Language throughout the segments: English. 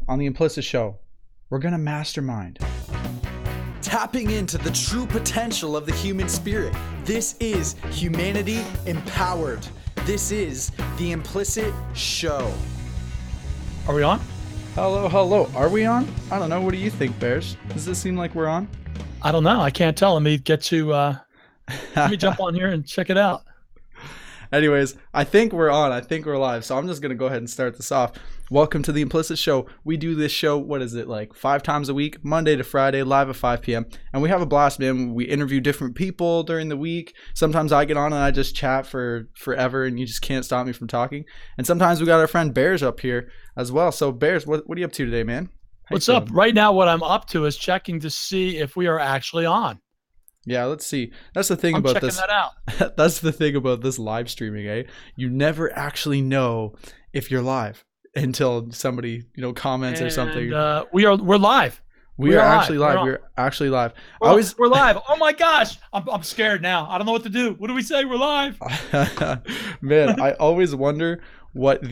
on the Implicit Show, we're going to mastermind. Tapping into the true potential of the human spirit. This is Humanity Empowered. This is the Implicit Show. Are we on? Hello. Are we on? I don't know. What do you think, Bears? Does this seem like we're on? I don't know. I can't tell. Let me jump on here and check it out. Anyways, I think we're on. I think we're live. So I'm just going to go ahead and start this off. Welcome to the Implicit Show. We do this show, 5 times a week, Monday to Friday, live at 5 p.m. And we have a blast, man. We interview different people during the week. Sometimes I get on and I just chat for forever and you just can't stop me from talking. And sometimes we got our friend Bearj up here as well. So Bearj, what are you up to today, man? What's up? Right now, what I'm up to is checking to see if we are actually on. Yeah, let's see. That's the thing about this. Checking that out. That's the thing about this live streaming, eh? You never actually know if you're live until somebody, comments or something. We're live. We're actually live. We're actually live. We're live. Oh my gosh. I'm scared now. I don't know what to do. What do we say? We're live. Man, I always wonder what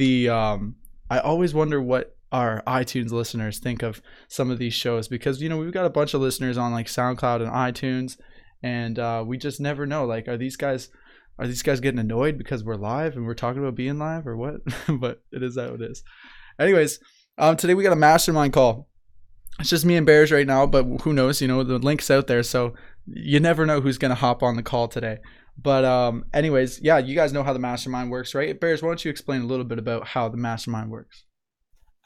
our iTunes listeners think of some of these shows, because we've got a bunch of listeners on like SoundCloud and iTunes, and we just never know, like, are these guys getting annoyed because we're live and we're talking about being live or what? But it is how it is. Anyways, today we got a mastermind call. It's just me and Bearj right now, but who knows? The link's out there, so you never know who's gonna hop on the call today. But anyways, yeah, you guys know how the mastermind works, right? Bearj, why don't you explain a little bit about how the mastermind works?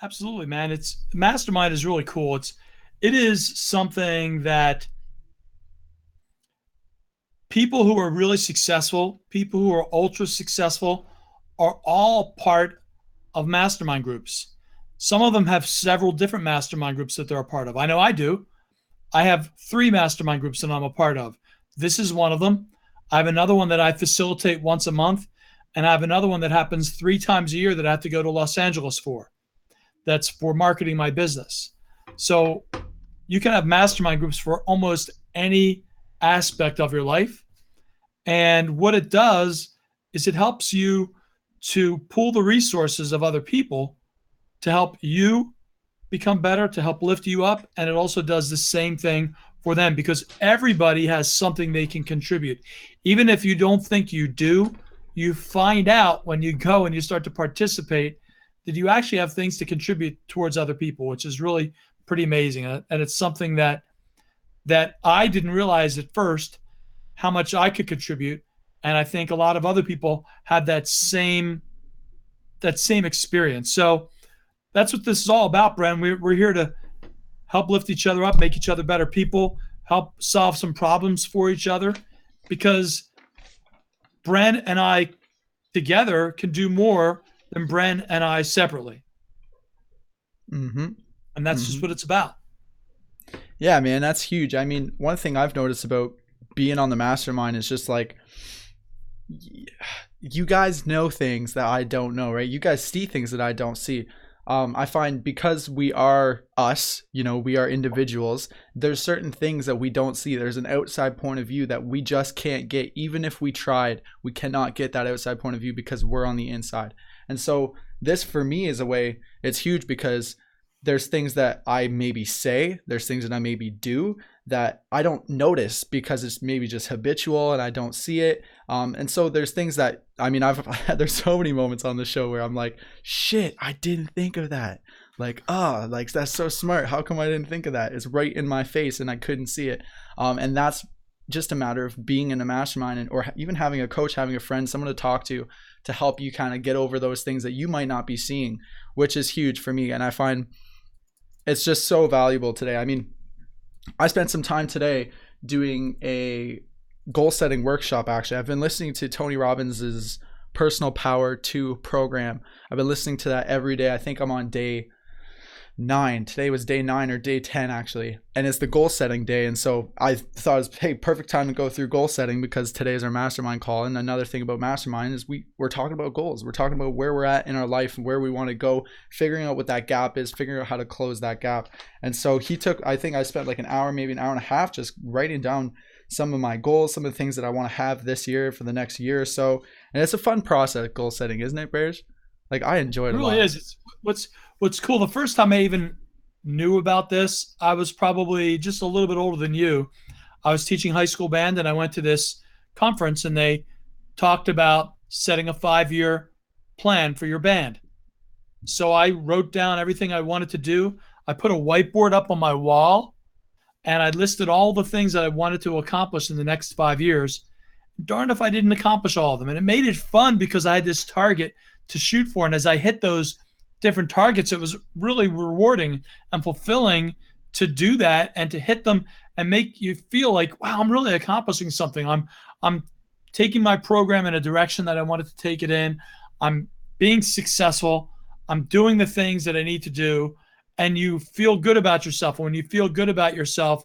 Absolutely, man. Mastermind is really cool. It is something that people who are really successful, people who are ultra successful, are all part of mastermind groups. Some of them have several different mastermind groups that they're a part of. I know I do. I have 3 mastermind groups that I'm a part of. This is one of them. I have another one that I facilitate once a month, and I have another one that happens 3 times a year that I have to go to Los Angeles for. That's for marketing my business. So you can have mastermind groups for almost any aspect of your life. And what it does is it helps you to pull the resources of other people to help you become better, to help lift you up. And it also does the same thing for them, because everybody has something they can contribute. Even if you don't think you do, you find out when you go and you start to participate that you actually have things to contribute towards other people, which is really pretty amazing. And it's something that I didn't realize at first how much I could contribute. And I think a lot of other people had that same experience. So that's what this is all about, Bren. We're here to help lift each other up, make each other better people, help solve some problems for each other, because Bren and I together can do more than Bren and I separately. Mm-hmm. And that's just what it's about. Yeah, man, that's huge. I mean, one thing I've noticed about being on the mastermind is just like, you guys know things that I don't know, right? You guys see things that I don't see. I find because we are us, we are individuals, there's certain things that we don't see. There's an outside point of view that we just can't get. Even if we tried, we cannot get that outside point of view because we're on the inside. And so this for me is a way, it's huge, because there's things that I maybe say, there's things that I maybe do that I don't notice because it's maybe just habitual and I don't see it. And so there's things that, there's so many moments on the show where I'm like, shit, I didn't think of that. Like, that's so smart. How come I didn't think of that? It's right in my face and I couldn't see it. And that's just a matter of being in a mastermind, or even having a coach, having a friend, someone to talk to help you kind of get over those things that you might not be seeing, which is huge for me. And I find it's just so valuable today. I mean, I spent some time today doing a goal setting workshop. Actually, I've been listening to Tony Robbins's Personal Power 2 program. I've been listening to that every day. I think I'm on day 9. Today was day 9 or day 10 actually, and it's the goal setting day. And so I thought it was, hey, perfect time to go through goal setting, because today is our mastermind call. And another thing about mastermind is we're talking about goals. We're talking about where we're at in our life and where we want to go, figuring out what that gap is, figuring out how to close that gap. And so I think I spent like an hour, maybe an hour and a half, just writing down some of my goals, some of the things that I want to have this year for the next year or so. And it's a fun process, goal setting, isn't it, Bearj? Like, I enjoy it a lot. It really is. What's cool, the first time I even knew about this, I was probably just a little bit older than you. I was teaching high school band, and I went to this conference, and they talked about setting a 5-year plan for your band. So I wrote down everything I wanted to do. I put a whiteboard up on my wall, and I listed all the things that I wanted to accomplish in the next 5 years. Darned if I didn't accomplish all of them. And it made it fun because I had this target to shoot for. And as I hit those different targets, it was really rewarding and fulfilling to do that and to hit them and make you feel like, wow, I'm really accomplishing something. I'm taking my program in a direction that I wanted to take it in. I'm being successful. I'm doing the things that I need to do. And you feel good about yourself. When you feel good about yourself,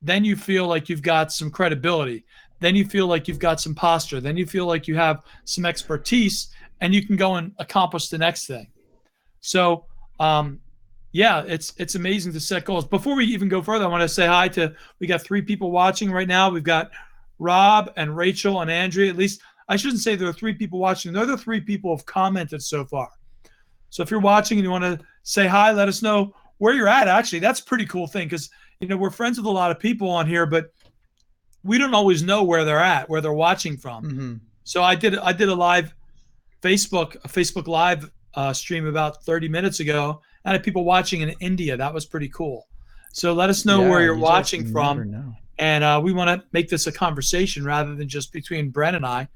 then you feel like you've got some credibility. Then you feel like you've got some posture. Then you feel like you have some expertise, and you can go and accomplish the next thing. So, yeah, it's amazing to set goals. Before we even go further, I want to say hi to, we got 3 people watching right now. We've got Rob and Rachel and Andrea. At least I shouldn't say there are 3 people watching. They're the 3 people who have commented so far. So if you're watching and you want to say hi, let us know where you're at. Actually, that's a pretty cool thing because, we're friends with a lot of people on here, but we don't always know where they're at, where they're watching from. Mm-hmm. So I did a live Facebook Live stream about 30 minutes ago. I had people watching in India. That was pretty cool. So let us know where you're watching from. And we want to make this a conversation rather than just between Bren and I.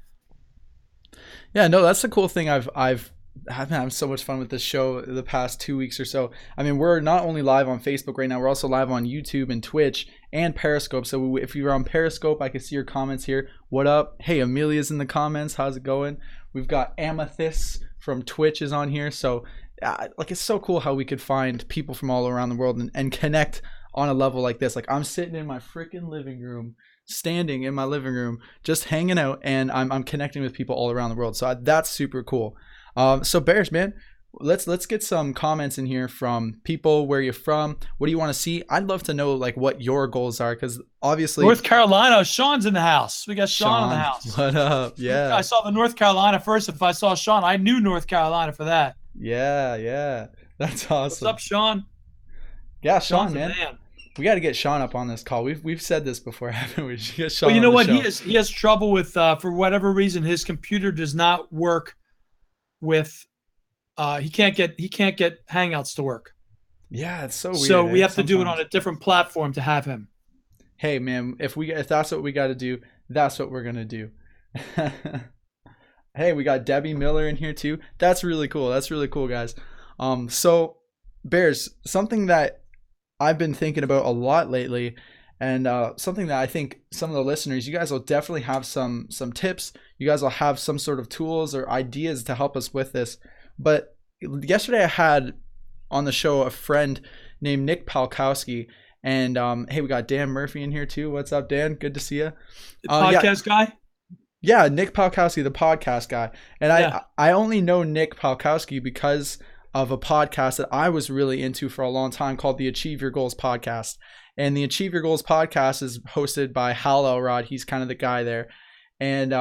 Yeah, no, that's the cool thing. I've having so much fun with this show the past 2 weeks or so. I mean, we're not only live on Facebook right now, we're also live on YouTube and Twitch and Periscope. So if you're on Periscope, I can see your comments here. What up? Hey, Amelia's in the comments. How's it going? We've got Amethyst from Twitch is on here. So it's so cool how we could find people from all around the world and connect on a level like this. Like, I'm sitting in my freaking living room, standing in my living room, just hanging out, and I'm connecting with people all around the world. So that's super cool. So Bearj, man, let's get some comments in here from people. Where you're from? What do you want to see? I'd love to know like what your goals are, because obviously North Carolina. Sean's in the house. We got Sean in the house. What up? Yeah, I saw the North Carolina first. If I saw Sean, I knew North Carolina for that. Yeah, that's awesome. What's up, Sean? Yeah, Sean, man. We got to get Sean up on this call. We've said this before, haven't we? Get Sean. Well, you know what? Show. He has trouble with for whatever reason his computer does not work with he can't get Hangouts to work. Yeah, it's so weird. So we have to do it on a different platform to have him. Hey man, if that's what we got to do, that's what we're gonna do. Hey, we got Debbie Miller in here too. That's really cool. That's really cool, guys. So Bearj, something that I've been thinking about a lot lately, and something that I think some of the listeners, you guys will definitely have some tips. You guys will have some sort of tools or ideas to help us with this. But yesterday I had on the show a friend named Nick Palkowski, and hey, we got Dan Murphy in here too. What's up, Dan? Good to see you. The podcast guy? Yeah, Nick Palkowski, the podcast guy. And yeah. I only know Nick Palkowski because of a podcast that I was really into for a long time called the Achieve Your Goals podcast. And the Achieve Your Goals podcast is hosted by Hal Elrod. He's kind of the guy there. And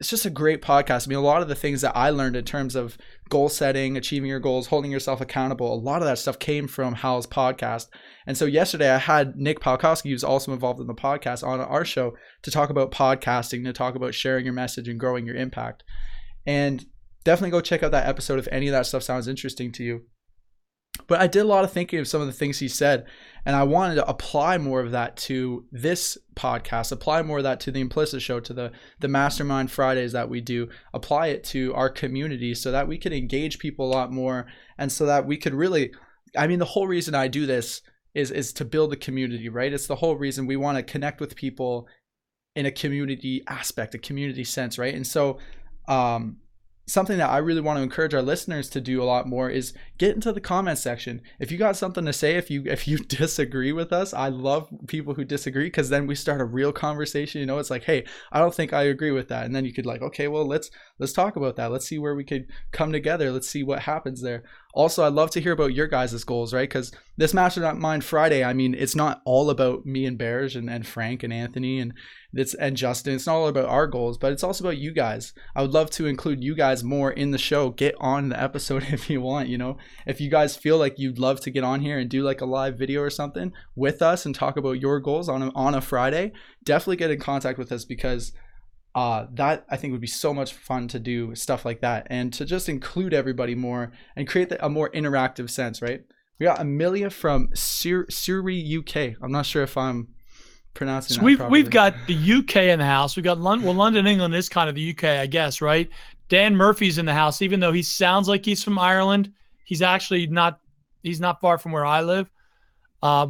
it's just a great podcast. I mean, a lot of the things that I learned in terms of goal setting, achieving your goals, holding yourself accountable, a lot of that stuff came from Hal's podcast. And so yesterday I had Nick Palkowski, who's also involved in the podcast, on our show to talk about podcasting, to talk about sharing your message and growing your impact. And definitely go check out that episode if any of that stuff sounds interesting to you. But I did a lot of thinking of some of the things he said, and I wanted to apply more of that to this podcast, apply more of that to the Implicit Show, to the Mastermind Fridays that we do, apply it to our community so that we can engage people a lot more, and so that we could really, I mean, the whole reason I do this is to build a community, right? It's the whole reason we want to connect with people in a community aspect, a community sense, right? And so something that I really want to encourage our listeners to do a lot more is get into the comment section. If you got something to say, if you disagree with us, I love people who disagree, because then we start a real conversation. You know, it's like, hey, I don't think I agree with that. And then you could like, okay, well, let's talk about that. Let's see where we could come together. Let's see what happens there. Also, I'd love to hear about your guys' goals, right? Because this Mastermind Friday, I mean, it's not all about me and Bearj and Frank and Anthony and Justin. It's not all about our goals, but it's also about you guys. I would love to include you guys more in the show. Get on the episode if you want, you know. If you guys feel like you'd love to get on here and do like a live video or something with us and talk about your goals on a Friday, definitely get in contact with us, because that I think would be so much fun to do stuff like that, and to just include everybody more and create a more interactive sense, right? We got Amelia from Surrey, UK. I'm not sure if I'm pronouncing that properly. We've got the UK in the house. We've got London, England is kind of the UK, I guess, right? Dan Murphy's in the house, even though he sounds like he's from Ireland. He's actually not. He's not far from where I live.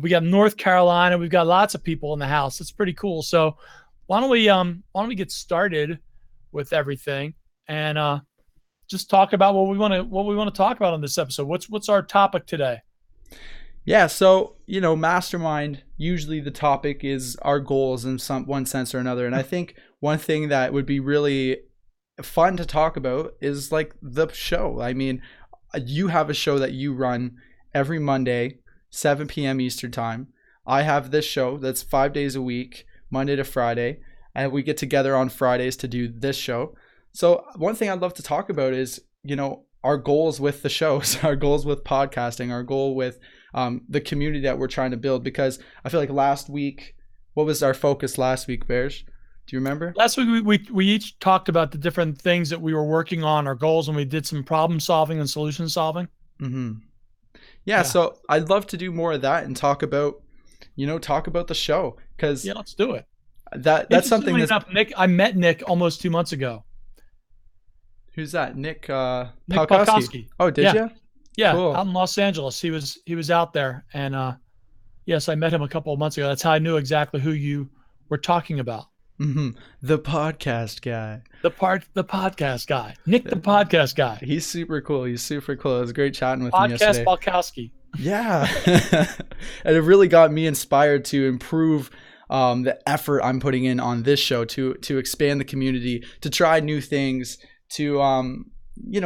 We got North Carolina. We've got lots of people in the house. It's pretty cool. So why don't we get started with everything and just talk about what we want to talk about on this episode. What's our topic today? Yeah, so, you know, Mastermind, usually the topic is our goals in one sense or another. And I think one thing that would be really fun to talk about is like the show. I mean, you have a show that you run every Monday, 7 p.m. Eastern time. I have this show that's 5 days a week, Monday to Friday, and we get together on Fridays to do this show. So one thing I'd love to talk about is, you know, our goals with the shows, our goals with podcasting, our goal with the community that we're trying to build. Because I feel like last week, what was our focus last week, Bearj? Do you remember? Last week we each talked about the different things that we were working on, our goals, and we did some problem solving and solution solving. Mm-hmm. Yeah, so I'd love to do more of that and talk about the show, because let's do it. That's something that's enough, Nick. I met Nick almost 2 months ago. Who's that? Nick Palkowski. Oh, did you? Yeah, cool. Out in Los Angeles. He was out there, and yes, I met him a couple of months ago. That's how I knew exactly who you were talking about. Mm-hmm. The podcast guy. The podcast guy. Nick, the podcast guy. He's super cool. It was great chatting with him yesterday. Podcast Palkowski. Yeah. And it really got me inspired to improve the effort I'm putting in on this show to expand the community, to try new things, to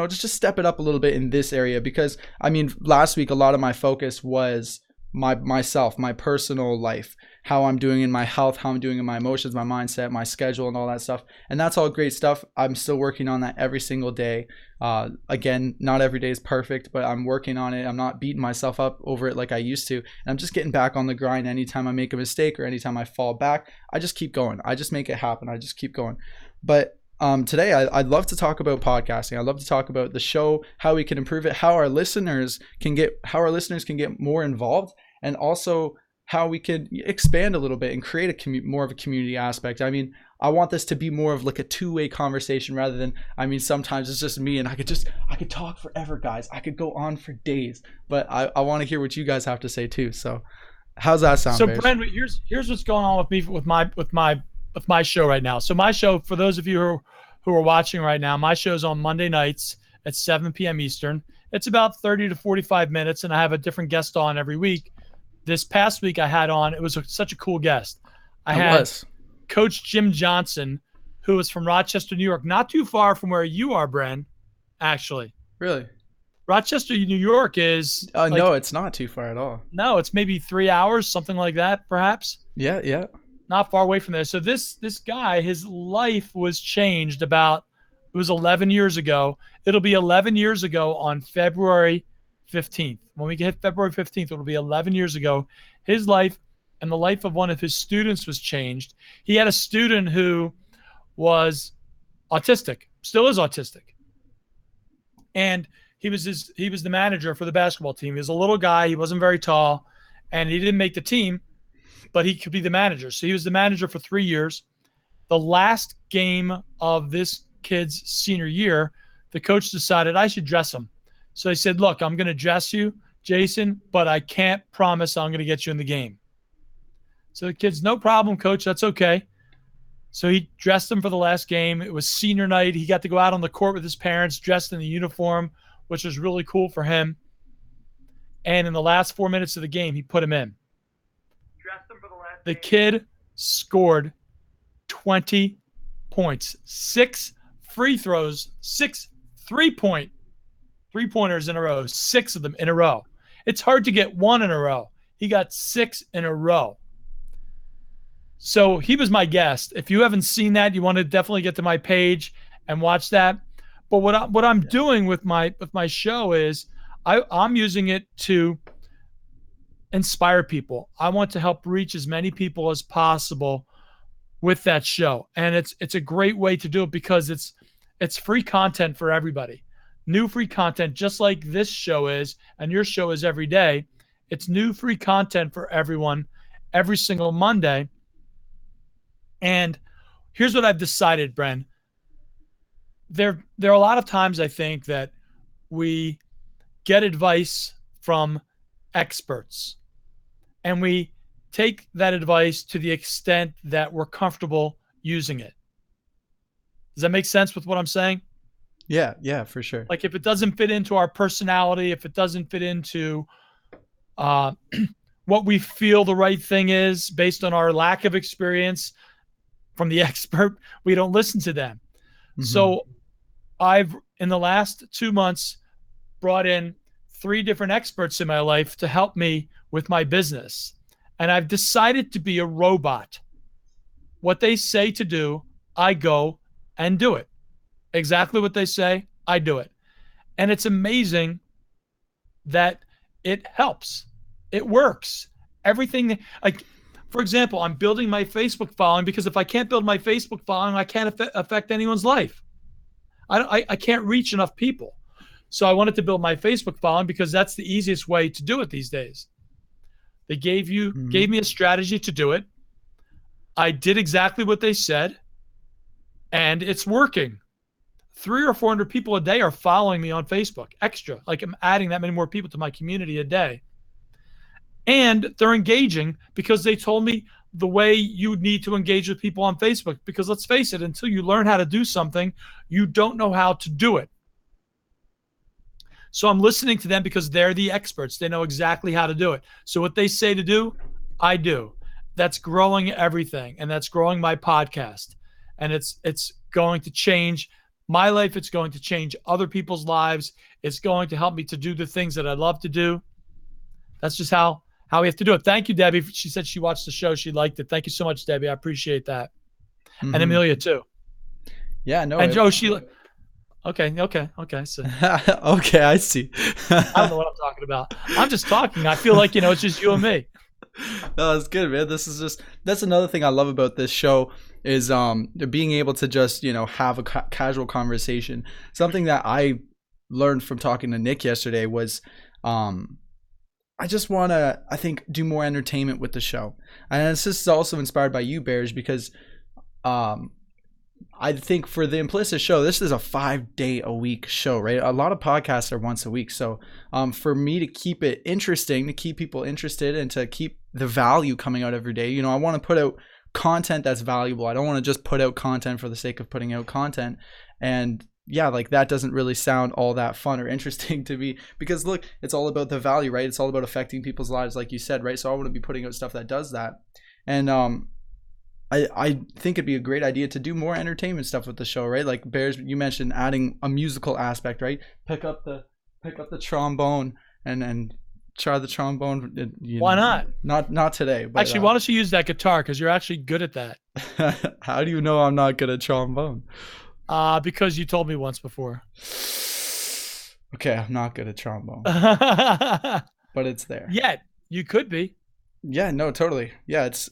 just step it up a little bit in this area. Because I mean, last week a lot of my focus was myself, my personal life, how I'm doing in my health, how I'm doing in my emotions, my mindset, my schedule, and all that stuff. And that's all great stuff. I'm still working on that every single day. Again, not every day is perfect, but I'm working on it. I'm not beating myself up over it like I used to. And I'm just getting back on the grind. Anytime I make a mistake or anytime I fall back, I just keep going. I just make it happen. I just keep going. But today I'd love to talk about podcasting. I'd love to talk about the show, how we can improve it, how our listeners can get more involved, and also how we can expand a little bit and create more of a community aspect. I mean, I want this to be more of like a two-way conversation rather than, I mean, sometimes it's just me and I could talk forever, guys. I could go on for days, but I want to hear what you guys have to say too. So how's that sound? So Bearj? Bren, here's what's going on with me with my show right now. So my show, for those of you who are watching right now, my show's on Monday nights at 7 p.m. Eastern. It's about 30 to 45 minutes, and I have a different guest on every week. This past week I had on, it was such a cool guest. I had Coach Jim Johnson, who is from Rochester, New York, not too far from where you are, Bren, actually. Really? Rochester, New York is... no, it's not too far at all. No, it's maybe 3 hours, something like that, perhaps. Yeah. Not far away from there. So this guy, his life was changed it was 11 years ago. It'll be 11 years ago on February 15th. When we hit February 15th, it'll be 11 years ago. His life and the life of one of his students was changed. He had a student who was autistic, still is autistic. And he was the manager for the basketball team. He was a little guy. He wasn't very tall, and he didn't make the team, but he could be the manager. So he was the manager for 3 years. The last game of this kid's senior year, the coach decided I should dress him. So he said, look, I'm going to dress you, Jason, but I can't promise I'm going to get you in the game. So the kid's, no problem, coach. That's okay. So he dressed him for the last game. It was senior night. He got to go out on the court with his parents dressed in the uniform, which was really cool for him. And in the last 4 minutes of the game, he put him in. The kid scored 20 points, 6 free throws, 6 3-point 3-pointers in a row, 6 of them in a row. It's hard to get 1 in a row. He got 6 in a row. So he was my guest. If you haven't seen that, you want to definitely get to my page and watch that. But what I'm doing with my show is I'm using it to inspire people. I want to help reach as many people as possible with that show. And it's a great way to do it because it's free content for everybody. New free content, just like this show is, and your show is every day. It's new free content for everyone every single Monday. And here's what I've decided, Bren. There are a lot of times I think that we get advice from experts and we take that advice to the extent that we're comfortable using it. Does that make sense with what I'm saying? Yeah, for sure. Like if it doesn't fit into our personality, if it doesn't fit into what we feel the right thing is based on our lack of experience from the expert, we don't listen to them. Mm-hmm. So I've, in the last 2 months, brought in 3 different experts in my life to help me with my business. And I've decided to be a robot. What they say to do, I go and do it. Exactly what they say, I do it. And it's amazing that it helps. It works. Everything, like, for example, I'm building my Facebook following because if I can't build my Facebook following, I can't affect anyone's life. I can't reach enough people. So I wanted to build my Facebook following because that's the easiest way to do it these days. They gave me a strategy to do it. I did exactly what they said, and it's working. 300 or 400 people a day are following me on Facebook, extra. Like I'm adding that many more people to my community a day. And they're engaging because they told me the way you need to engage with people on Facebook. Because let's face it, until you learn how to do something, you don't know how to do it. So I'm listening to them because they're the experts. They know exactly how to do it. So what they say to do, I do. That's growing everything. And that's growing my podcast. And it's going to change my life. It's going to change other people's lives. It's going to help me to do the things that I love to do. That's just how we have to do it. Thank you, Debbie. She said she watched the show. She liked it. Thank you so much, Debbie. I appreciate that. Mm-hmm. And Amelia too. Yeah, no. And Joe, she. Okay. So. Okay, I see. I don't know what I'm talking about. I'm just talking. I feel like, it's just you and me. No, that's good, man. That's another thing I love about this show is being able to just, have a casual conversation. Something that I learned from talking to Nick yesterday was I just want to, I think, do more entertainment with the show. And this is also inspired by you, Bearj, because I think for the Implicit show, this is a 5-day-a-week show, right? A lot of podcasts are once a week. So for me to keep it interesting, to keep people interested and to keep the value coming out every day, I want to put out content that's valuable. I don't want to just put out content for the sake of putting out content. And yeah, like that doesn't really sound all that fun or interesting to me because look, it's all about the value, right? It's all about affecting people's lives, like you said, right? So I want to be putting out stuff that does that. And I think it'd be a great idea to do more entertainment stuff with the show, right? Like Bearj, you mentioned adding a musical aspect, right? Pick up the trombone and try the trombone. Why not? Not today. But, actually, why don't you use that guitar? Because you're actually good at that. How do you know I'm not good at trombone? Because you told me once before. Okay, I'm not good at trombone. But it's there. Yeah, you could be. Yeah, no, totally. Yeah, it's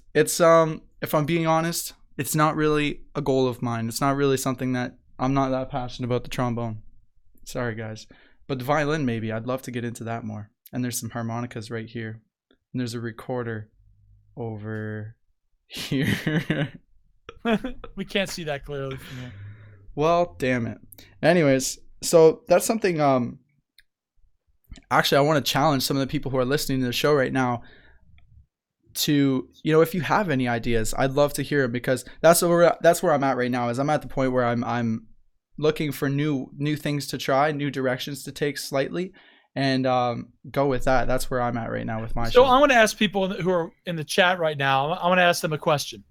if I'm being honest, it's not really a goal of mine. It's not really something that I'm not that passionate about the trombone. Sorry, guys. But the violin, maybe. I'd love to get into that more. And there's some harmonicas right here. And there's a recorder over here. We can't see that clearly from here. Well, damn it. Anyways, so that's something actually I want to challenge some of the people who are listening to the show right now to, if you have any ideas, I'd love to hear them because that's where I'm at right now. Is I'm at the point where I'm looking for new things to try, new directions to take slightly, and go with that. That's where I'm at right now with my show. So I want to ask people who are in the chat right now. I want to ask them a question.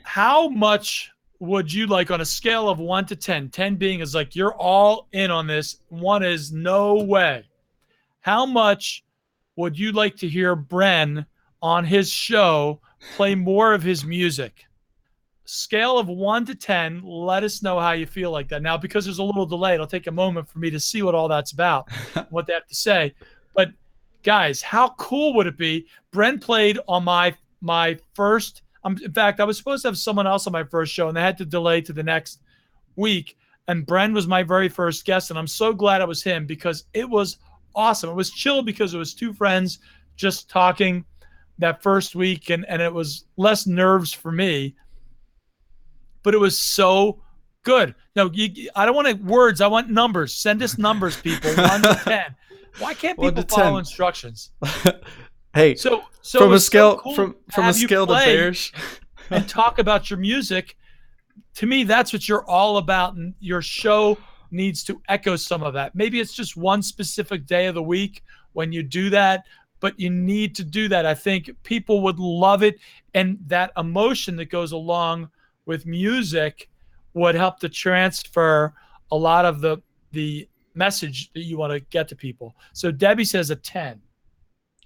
How much would you like on a scale of 1 to 10, 10 being is like you're all in on this, 1 is no way. How much would you like to hear Bren on his show play more of his music? Scale of 1 to 10, let us know how you feel like that. Now, because there's a little delay, it'll take a moment for me to see what all that's about, what they have to say. But guys, how cool would it be? Bren played on my first. In fact, I was supposed to have someone else on my first show, and they had to delay to the next week. And Bren was my very first guest, and I'm so glad it was him because it was awesome. It was chill because it was two friends just talking that first week, and it was less nerves for me. But it was so good. No, I don't want words. I want numbers. Send us numbers, people. 1 to 10. Why can't people follow instructions? Hey, so from a scale so cool from a scale to Bearj, and talk about your music. To me, that's what you're all about, and your show needs to echo some of that. Maybe it's just one specific day of the week when you do that, but you need to do that. I think people would love it, and that emotion that goes along with music would help to transfer a lot of the message that you want to get to people. So Debbie says a 10.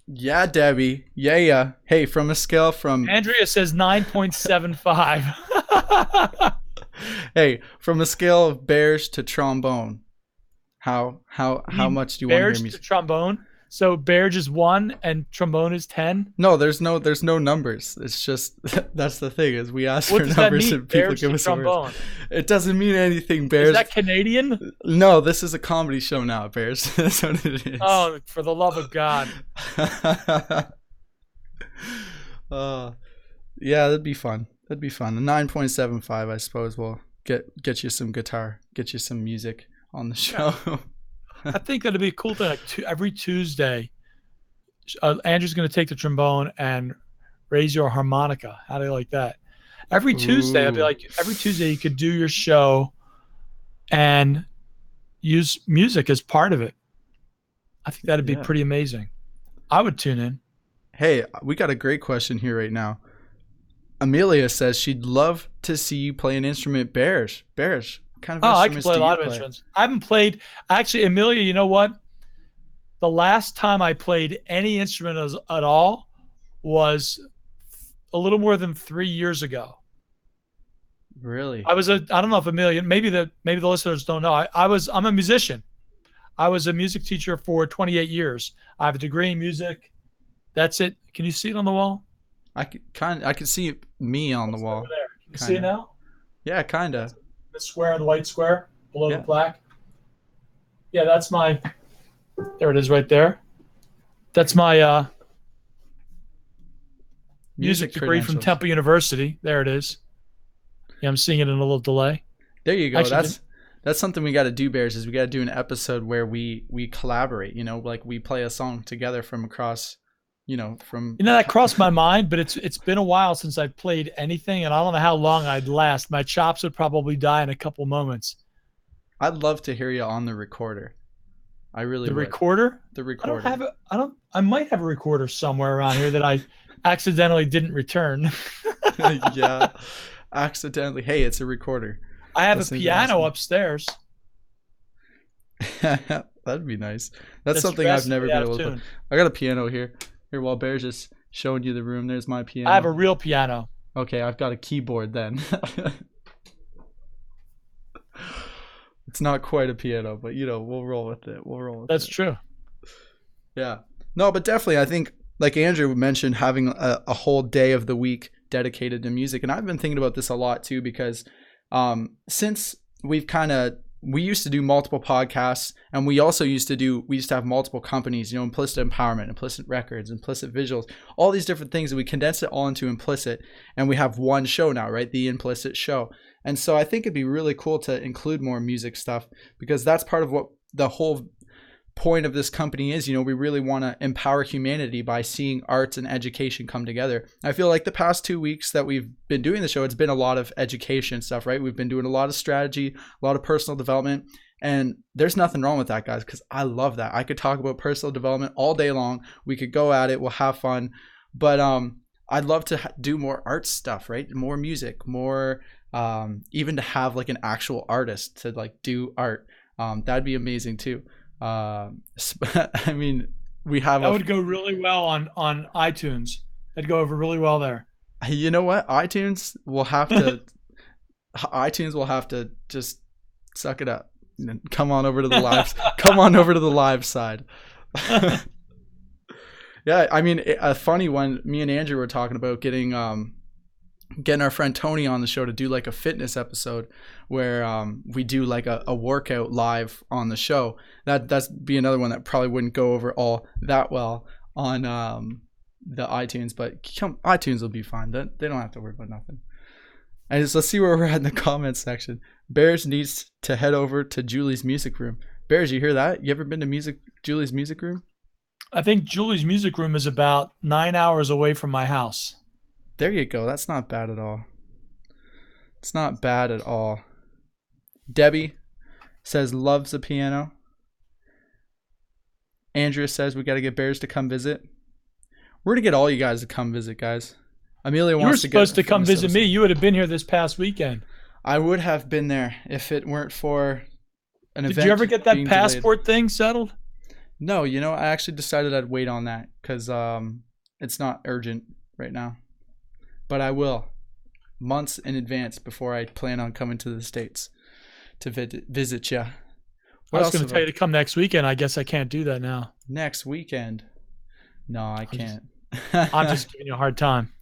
Yeah, Debbie. Yeah. Hey, from a scale from Andrea says 9.75. Hey, from a scale of Bearj to trombone, how much do you want to hear Bearj music? to trombone. So Bearj is 1 and trombone is 10. No, there's no numbers. It's just that's the thing is we ask for numbers and people give us numbers. It doesn't mean anything, Bearj. Is that Canadian? No, this is a comedy show now, Bearj. That's what it is. Oh, for the love of God. Yeah, that'd be fun. A 9.75, I suppose, will get you some guitar, get you some music on the show. I think that'd be a cool thing. Like every Tuesday, Andrew's going to take the trombone and raise your harmonica. How do you like that? Every Tuesday, I'd be like, every Tuesday you could do your show and use music as part of it. I think that'd be pretty amazing. I would tune in. Hey, we got a great question here right now. Amelia says she'd love to see you play an instrument. Bearj, what kind of I can play a lot of instruments. I haven't played. Actually, Amelia, you know what? The last time I played any instrument at all was a little more than 3 years ago. Really? I don't know if Amelia, maybe the listeners don't know. I'm a musician. I was a music teacher for 28 years. I have a degree in music. That's it. Can you see it on the wall? I can see me on the wall. Over there. You see it now? Yeah, kind of. The square, the white square below the black. Yeah, that's my. There it is, right there. That's my music degree from Temple University. There it is. Yeah, I'm seeing it in a little delay. There you go. Actually, that's something we got to do, Bearj. Is we got to do an episode where we collaborate. You know, like we play a song together from across. That crossed my mind, but it's been a while since I played anything, and I don't know how long I'd last. My chops would probably die in a couple moments. I'd love to hear you on the recorder. I really would. Recorder? The recorder. I might have a recorder somewhere around here that I accidentally didn't return. Yeah, accidentally. Hey, it's a recorder. I have a piano upstairs. That'd be nice. That's something I've never been able to play. I got a piano here. Here, while Bearj is showing you the room, there's my piano. I have a real piano. Okay, I've got a keyboard then. It's not quite a piano, but we'll roll with it. That's true. Yeah. No, but definitely, I think, like Andrew mentioned, having a whole day of the week dedicated to music, and I've been thinking about this a lot too, because since we used to do multiple podcasts, and we used to have multiple companies, Implicit Empowerment, Implicit Records, Implicit Visuals, all these different things, and we condensed it all into Implicit, and we have one show now, right? The Implicit Show. And so I think it'd be really cool to include more music stuff, because that's part of what the whole point of this company is. We really want to empower humanity by seeing arts and education come together. I feel like the past 2 weeks that we've been doing the show, it's been a lot of education stuff, right? We've been doing a lot of strategy, a lot of personal development, and there's nothing wrong with that, guys, because I love that. I could talk about personal development all day long. We could go at it. We'll have fun. But I'd love to do more art stuff, right? More music, more even to have like an actual artist to like do art. That'd be amazing too. I mean, we have That would go really well on iTunes. That'd go over really well there. You know what? iTunes will have to just suck it up and come on over to the live. Come on over to the live side. Yeah, I mean, a funny one. Me and Andrew were talking about getting our friend Tony on the show to do like a fitness episode where we do like a workout live on the show. That's be another one that probably wouldn't go over all that well on the iTunes, but iTunes will be fine. They don't have to worry about nothing. And let's see where we're at in the comments section. Bearj needs to head over to Julie's music room. Bearj, you hear that? You ever been to Julie's music room? I think Julie's music room is about 9 hours away from my house. There you go. That's not bad at all. It's not bad at all. Debbie says loves the piano. Andrea says we got to get Bearj to come visit. We're going to get all you guys to come visit, guys. Amelia wants to get... You were supposed to come visit me. You would have been here this past weekend. I would have been there if it weren't for an event. Did you ever get that passport thing settled? No, I actually decided I'd wait on that because it's not urgent right now. But I will, months in advance before I plan on coming to the States to visit you. I was going to tell you to come next weekend. I guess I can't do that now. Next weekend? No, I can't. I'm just giving you a hard time.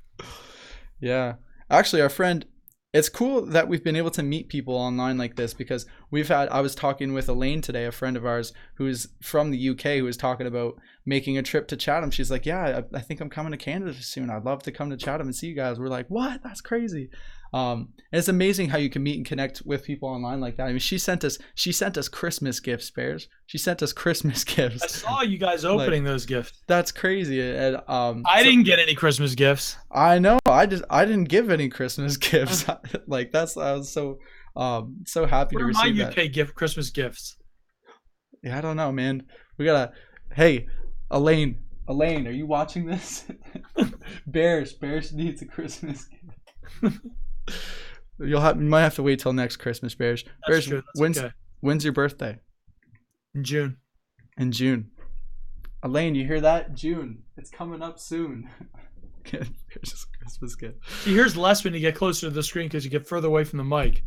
Yeah. Actually, our friend, it's cool that we've been able to meet people online like this because I was talking with Elaine today, a friend of ours who's from the UK, who was talking about making a trip to Chatham. She's like, yeah, I think I'm coming to Canada soon. I'd love to come to Chatham and see you guys. We're like, what? That's crazy. And it's amazing how you can meet and connect with people online like that. I mean, she sent us Christmas gifts, Bearj. She sent us Christmas gifts. I saw you guys opening those gifts. That's crazy. And I didn't get any Christmas gifts. I know. I didn't give any Christmas gifts. Like I was so happy to receive that. What are my UK Christmas gifts? Yeah, I don't know, man. We gotta. Hey, Elaine, are you watching this? Bearj needs a Christmas gift. You might have to wait till next Christmas, Bearj. Bearj, when's your birthday? In June. In June. Elaine, you hear that? June. It's coming up soon. Bearj's Christmas gift. See, here's less when you get closer to the screen because you get further away from the mic.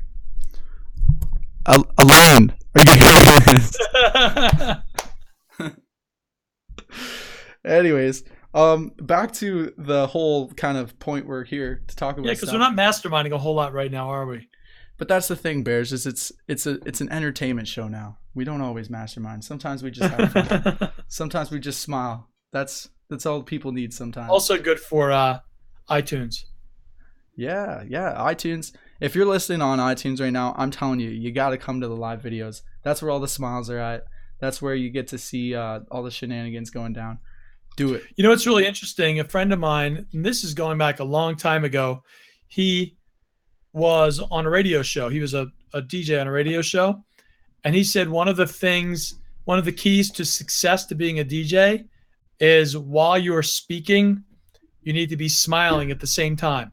Elaine, are you hearing this? Anyways. Back to the whole kind of point we're here to talk about. Yeah, because we're not masterminding a whole lot right now, are we? But that's the thing, Bearj, is it's an entertainment show now. We don't always mastermind. Sometimes we just have fun. Sometimes we just smile. That's all people need sometimes. Also good for iTunes. Yeah, iTunes. If you're listening on iTunes right now, I'm telling you, you got to come to the live videos. That's where all the smiles are at. That's where you get to see all the shenanigans going down. Do it. You know, it's really interesting. A friend of mine, and this is going back a long time ago, he was on a radio show. He was a DJ on a radio show. And he said one of the keys to success to being a DJ is while you're speaking, you need to be smiling at the same time.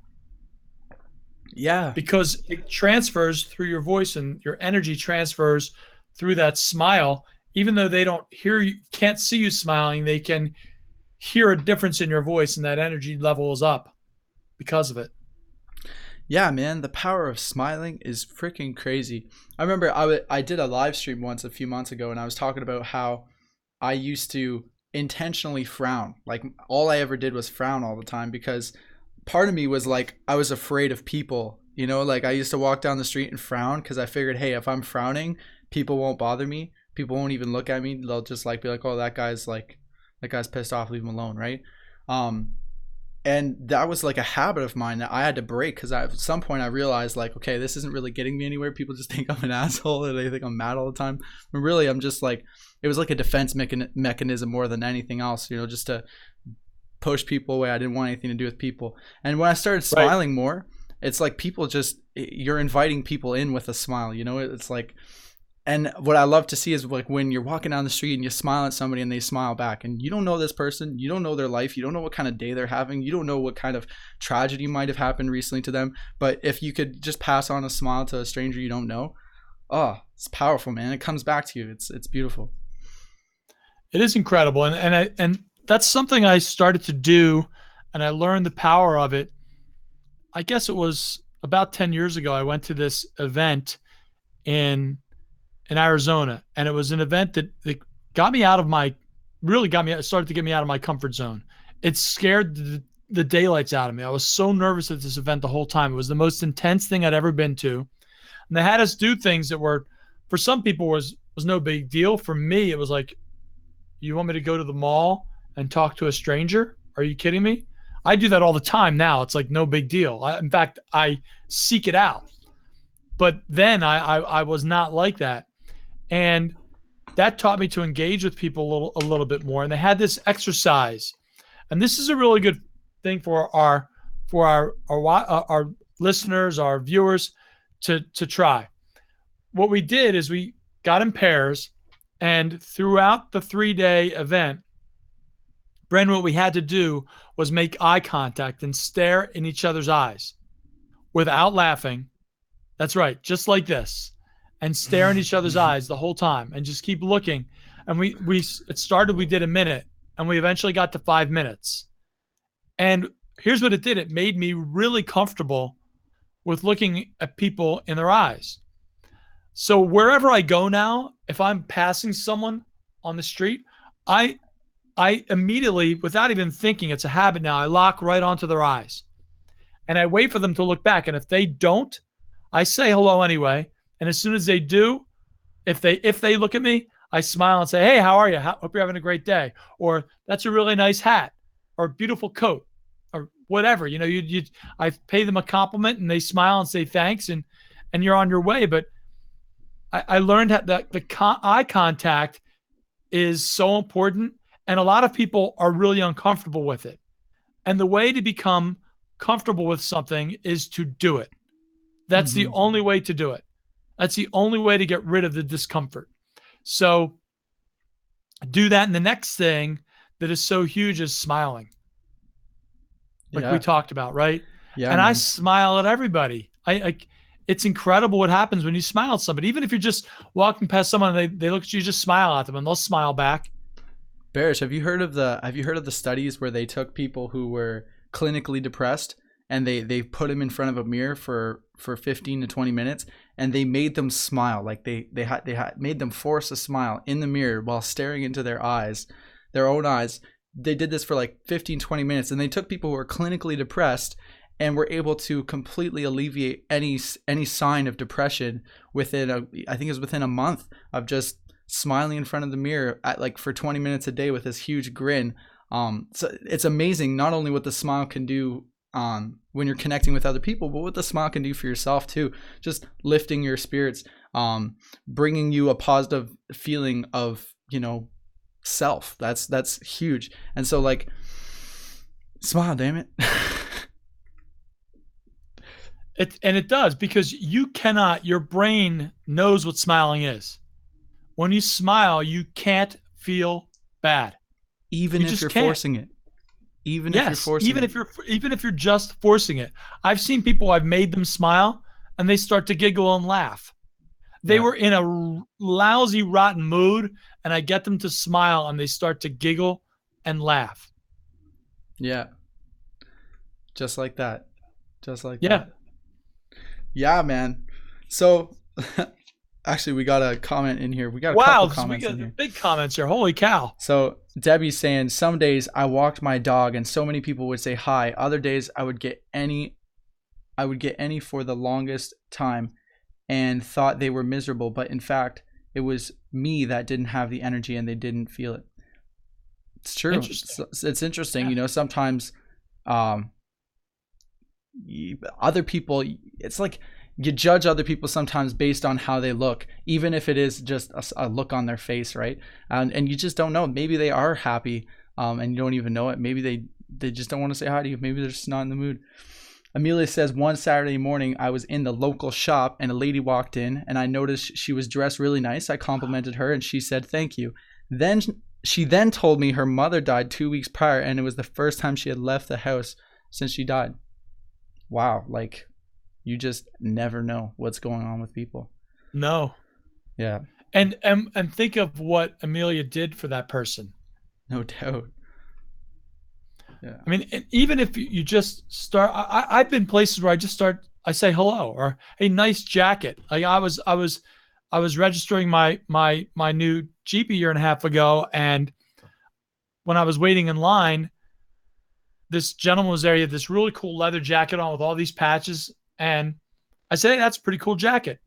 Yeah. Because it transfers through your voice and your energy transfers through that smile. Even though they don't hear you, can't see you smiling, they can hear a difference in your voice, and that energy level is up because of it. Yeah, man, the power of smiling is freaking crazy. I remember I did a live stream once a few months ago, and I was talking about how I used to intentionally frown. Like all I ever did was frown all the time because part of me was like I was afraid of people. Like I used to walk down the street and frown because I figured, hey, if I'm frowning, people won't bother me. People won't even look at me. They'll just be like, oh, that guy's pissed off, leave him alone, right? And that was like a habit of mine that I had to break because at some point I realized like, okay, this isn't really getting me anywhere. People just think I'm an asshole and they think I'm mad all the time. But really, I'm just like, it was like a defense mechanism more than anything else, just to push people away. I didn't want anything to do with people. And when I started smiling more, it's like people you're inviting people in with a smile. It's like And what I love to see is like when you're walking down the street and you smile at somebody and they smile back, and you don't know this person, you don't know their life, you don't know what kind of day they're having, you don't know what kind of tragedy might have happened recently to them. But if you could just pass on a smile to a stranger you don't know, oh, it's powerful, man. It comes back to you. It's beautiful. It is incredible, and that's something I started to do, and I learned the power of it. I guess it was about 10 years ago. I went to this event in Arizona, and it was an event that got me out of my really got me started to get me out of my comfort zone. It scared the daylights out of me. I was so nervous at this event the whole time. It was the most intense thing I'd ever been to, and they had us do things that were, for some people, was no big deal. For me, it was like, you want me to go to the mall and talk to a stranger? Are you kidding me? I do that all the time now. It's like no big deal. In fact, I seek it out. But then I was not like that. And that taught me to engage with people a little bit more. And they had this exercise. And this is a really good thing for our listeners, our viewers to try. What we did is we got in pairs, and throughout the 3-day event, Bren, what we had to do was make eye contact and stare in each other's eyes without laughing. That's right, just like this, and stare in each other's eyes the whole time, and just keep looking. And we did a minute, and we eventually got to 5 minutes. And here's what it did: it made me really comfortable with looking at people in their eyes. So wherever I go now, if I'm passing someone on the street, I immediately, without even thinking, it's a habit now, I lock right onto their eyes. And I wait for them to look back. And if they don't, I say hello anyway. And as soon as they do, if they look at me, I smile and say, "Hey, how are you? Hope you're having a great day." Or, "That's a really nice hat," or "Beautiful coat," or whatever. I pay them a compliment and they smile and say thanks, and you're on your way. But I learned that eye contact is so important, and a lot of people are really uncomfortable with it. And the way to become comfortable with something is to do it. That's the only way to do it. That's the only way to get rid of the discomfort. So do that. And the next thing that is so huge is smiling. Like we talked about, right? Yeah. And man. I smile at everybody. It's incredible what happens when you smile at somebody. Even if you're just walking past someone and they look at you, just smile at them and they'll smile back. Bearj, have you heard of the studies where they took people who were clinically depressed and they put them in front of a mirror for 15 to 20 minutes, and they made them smile? Like they made them force a smile in the mirror while staring into their own eyes. They did this for like 15, 20 minutes, and they took people who were clinically depressed and were able to completely alleviate any sign of depression within a month of just smiling in front of the mirror for 20 minutes a day with this huge grin. So it's amazing not only what the smile can do when you're connecting with other people, but what the smile can do for yourself too. Just lifting your spirits, bringing you a positive feeling of self. That's huge. And so smile, damn it. It does, because your brain knows what smiling is. When you smile, you can't feel bad. Even if you're forcing it. Even if you're just forcing it. I've seen people, I've made them smile and they start to giggle and laugh. They were in a lousy, rotten mood, and I get them to smile and they start to giggle and laugh. Yeah. Just like that. Yeah. Yeah, man. So actually, we got a comment in here. We got a couple comments in here. Big comments here. Holy cow. So Debbie's saying, some days I walked my dog and so many people would say hi. Other days I would get any for the longest time and thought they were miserable. But in fact, it was me that didn't have the energy and they didn't feel it. It's true. It's interesting. Yeah. Sometimes other people, it's like you judge other people sometimes based on how they look, even if it is just a look on their face, right? And you just don't know. Maybe they are happy and you don't even know it. Maybe they just don't want to say hi to you. Maybe they're just not in the mood. Amelia says, one Saturday morning, I was in the local shop and a lady walked in and I noticed she was dressed really nice. I complimented her and she said, thank you. Then she then told me her mother died 2 weeks prior and it was the first time she had left the house since she died. Wow. Like, you just never know what's going on with people. No. Yeah. And think of what Amelia did for that person. No doubt. Yeah. I mean, even if you just start, I've been places where I say hello or hey, nice jacket. Like I was registering my new Jeep a year and a half ago, and when I was waiting in line, this gentleman was there. He had this really cool leather jacket on with all these patches, and I said, hey, that's a pretty cool jacket.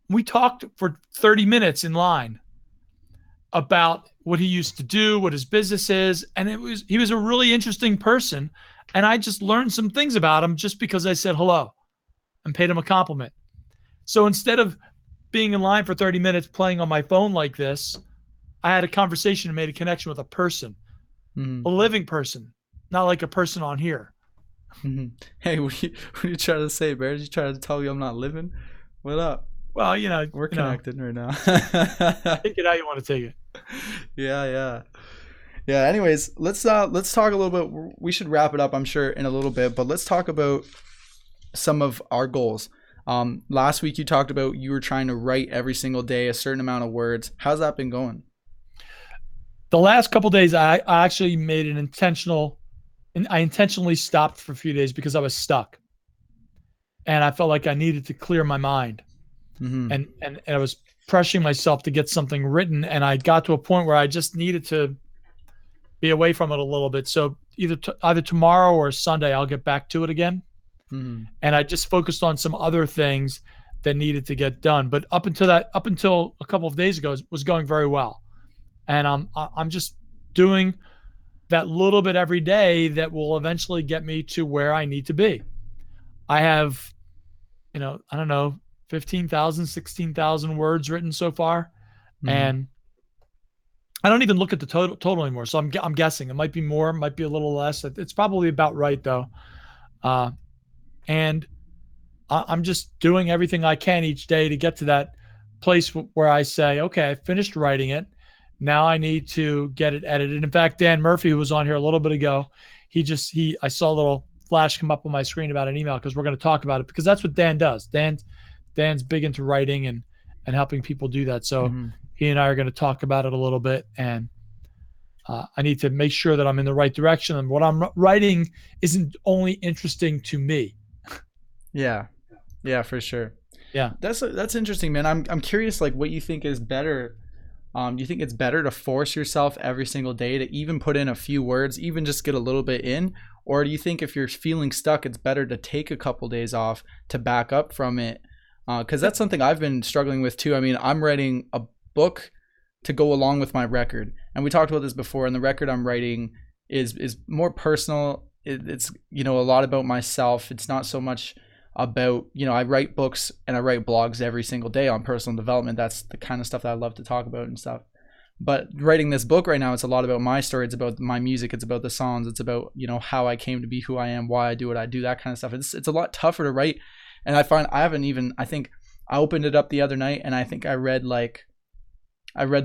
We talked for 30 minutes in line about what he used to do, what his business is. And he was a really interesting person. And I just learned some things about him just because I said hello and paid him a compliment. So instead of being in line for 30 minutes playing on my phone like this, I had a conversation and made a connection with a person, a living person, not like a person on here. Hey, what are you trying to say, Bearj? You trying to tell me I'm not living? What up? Well, we're connected right now. Take it how you want to take it. Yeah. Anyways, let's talk a little bit. We should wrap it up, I'm sure, in a little bit, but let's talk about some of our goals. Last week you talked about you were trying to write every single day a certain amount of words. How's that been going? The last couple of days, I actually made I intentionally stopped for a few days because I was stuck, and I felt like I needed to clear my mind. And I was pressuring myself to get something written, and I got to a point where I just needed to be away from it a little bit. So either tomorrow or Sunday, I'll get back to it again. And I just focused on some other things that needed to get done. But up until a couple of days ago, it was going very well. And I'm just doing that little bit every day that will eventually get me to where I need to be. I have, I don't know, 15,000, 16,000 words written so far. And I don't even look at the total anymore. So I'm guessing it might be more, might be a little less. It's probably about right though. And I'm just doing everything I can each day to get to that place where I say, okay, I finished writing it. Now I need to get it edited. In fact, Dan Murphy, who was on here a little bit ago, I saw a little flash come up on my screen about an email because we're going to talk about it because that's what Dan does. Dan's big into writing and helping people do that. So he and I are going to talk about it a little bit. And I need to make sure that I'm in the right direction. And what I'm writing isn't only interesting to me. Yeah, for sure. Yeah. That's interesting, man. I'm curious, like, what you think is better. Do you think it's better to force yourself every single day to even put in a few words, even just get a little bit in? Or do you think if you're feeling stuck, it's better to take a couple days off to back up from it? Because that's something I've been struggling with too. I mean, I'm writing a book to go along with my record. And we talked about this before, and the record I'm writing is more personal. It's, a lot about myself. It's not so much about, I write books and I write blogs every single day on personal development. That's the kind of stuff that I love to talk about and stuff. But writing this book right now, it's a lot about my story. It's about my music. It's about the songs. It's about, how I came to be who I am, why I do what I do, that kind of stuff. It's a lot tougher to write. And I find I think I opened it up the other night and I think I read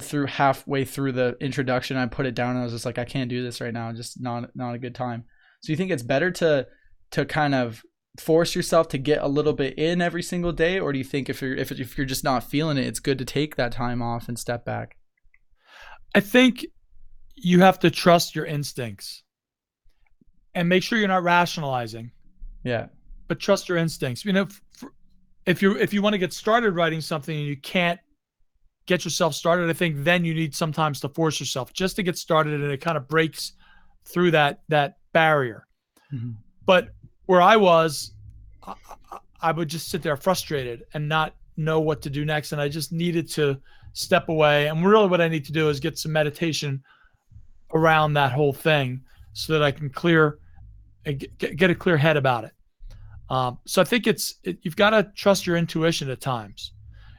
through halfway through the introduction. I put it down and I was just like, I can't do this right now. Just not a good time. So you think it's better to kind of force yourself to get a little bit in every single day? Or do you think if you're just not feeling it, it's good to take that time off and step back? I think you have to trust your instincts and make sure you're not rationalizing. Yeah. But trust your instincts. If you want to get started writing something and you can't get yourself started, I think then you need sometimes to force yourself just to get started, and it kind of breaks through that barrier. But where I was, I would just sit there frustrated and not know what to do next. And I just needed to step away. And really what I need to do is get some meditation around that whole thing so that I can get a clear head about it. So I think you've got to trust your intuition at times.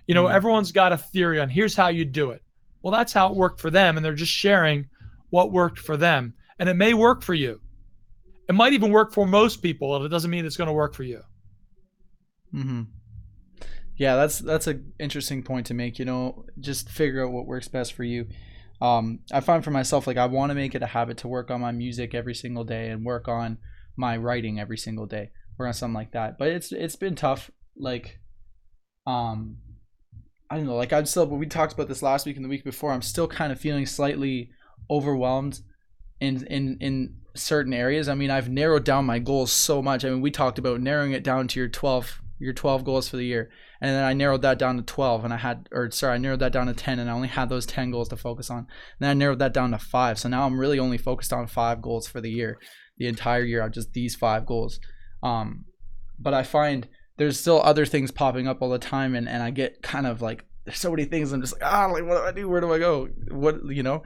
Everyone's got a theory on here's how you do it. Well, that's how it worked for them. And they're just sharing what worked for them. And it may work for you. It might even work for most people, and it doesn't mean it's going to work for you. Mm-hmm. Yeah, that's an interesting point to make. Just figure out what works best for you. I find for myself, like, I want to make it a habit to work on my music every single day and work on my writing every single day, work on something like that. But it's been tough. Like, I don't know. Like, I'm still. But we talked about this last week and the week before. I'm still kind of feeling slightly overwhelmed in certain areas. I mean, I've narrowed down my goals so much. I mean, we talked about narrowing it down to your 12 goals for the year, and then I narrowed that down to 12, and I narrowed that down to 10, and I only had those 10 goals to focus on. And then I narrowed that down to 5. So now I'm really only focused on 5 goals for the year. The entire year, I've just these 5 goals. But I find there's still other things popping up all the time, and I get kind of like, there's so many things. I'm just like, like, what do I do? Where do I go?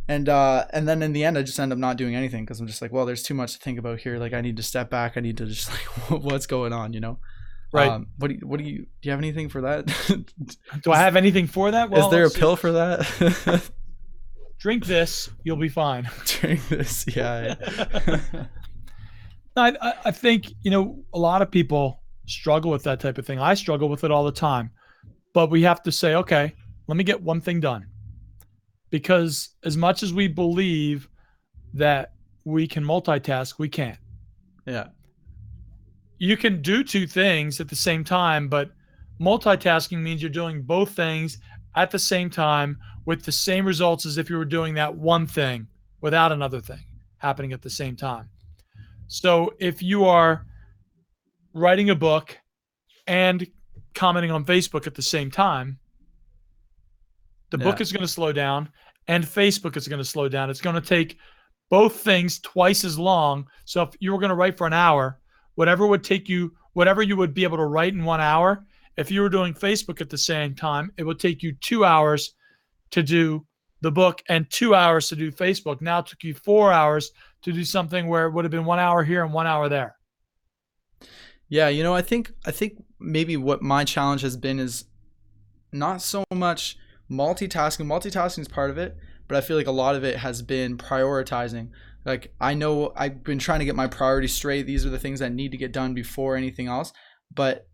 And then in the end, I just end up not doing anything because I'm just like, well, there's too much to think about here. Like, I need to step back. I need to just like, what's going on? Right. Do you have anything for that? Do I have anything for that? Well, is there a pill for that? Drink this, you'll be fine. Drink this, yeah. I think, a lot of people struggle with that type of thing. I struggle with it all the time. But we have to say, okay, let me get one thing done. Because as much as we believe that we can multitask, we can't. Yeah. You can do 2 things at the same time, but multitasking means you're doing both things at the same time with the same results as if you were doing that one thing without another thing happening at the same time. So if you are writing a book and commenting on Facebook at the same time, the book is going to slow down and Facebook is going to slow down. It's going to take both things twice as long. So if you were going to write for an hour, whatever you would be able to write in 1 hour, if you were doing Facebook at the same time, it would take you 2 hours to do the book and 2 hours to do Facebook. Now it took you 4 hours to do something where it would have been 1 hour here and 1 hour there. Yeah, I think maybe what my challenge has been is not so much multitasking. Multitasking is part of it, but I feel like a lot of it has been prioritizing. Like, I know I've been trying to get my priorities straight. These are the things that need to get done before anything else. But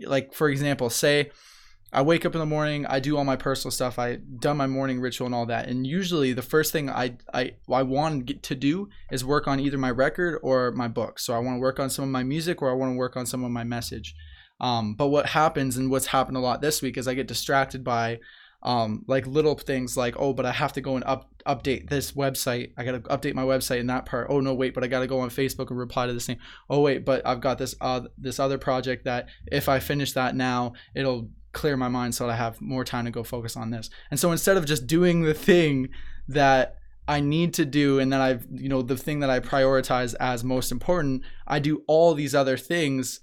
like, for example, say I wake up in the morning, I do all my personal stuff, I done my morning ritual and all that. And usually the first thing I want to do is work on either my record or my book. So I want to work on some of my music or I want to work on some of my message. But what happens, and what's happened a lot this week, is I get distracted by like little things like, oh, but I have to go and update this website. I got to update my website in that part. Oh no, wait, but I got to go on Facebook and reply to this thing. Oh wait, but I've got this other project that if I finish that now, it'll clear my mind so that I have more time to go focus on this. And so instead of just doing the thing that I need to do and that the thing that I prioritize as most important, I do all these other things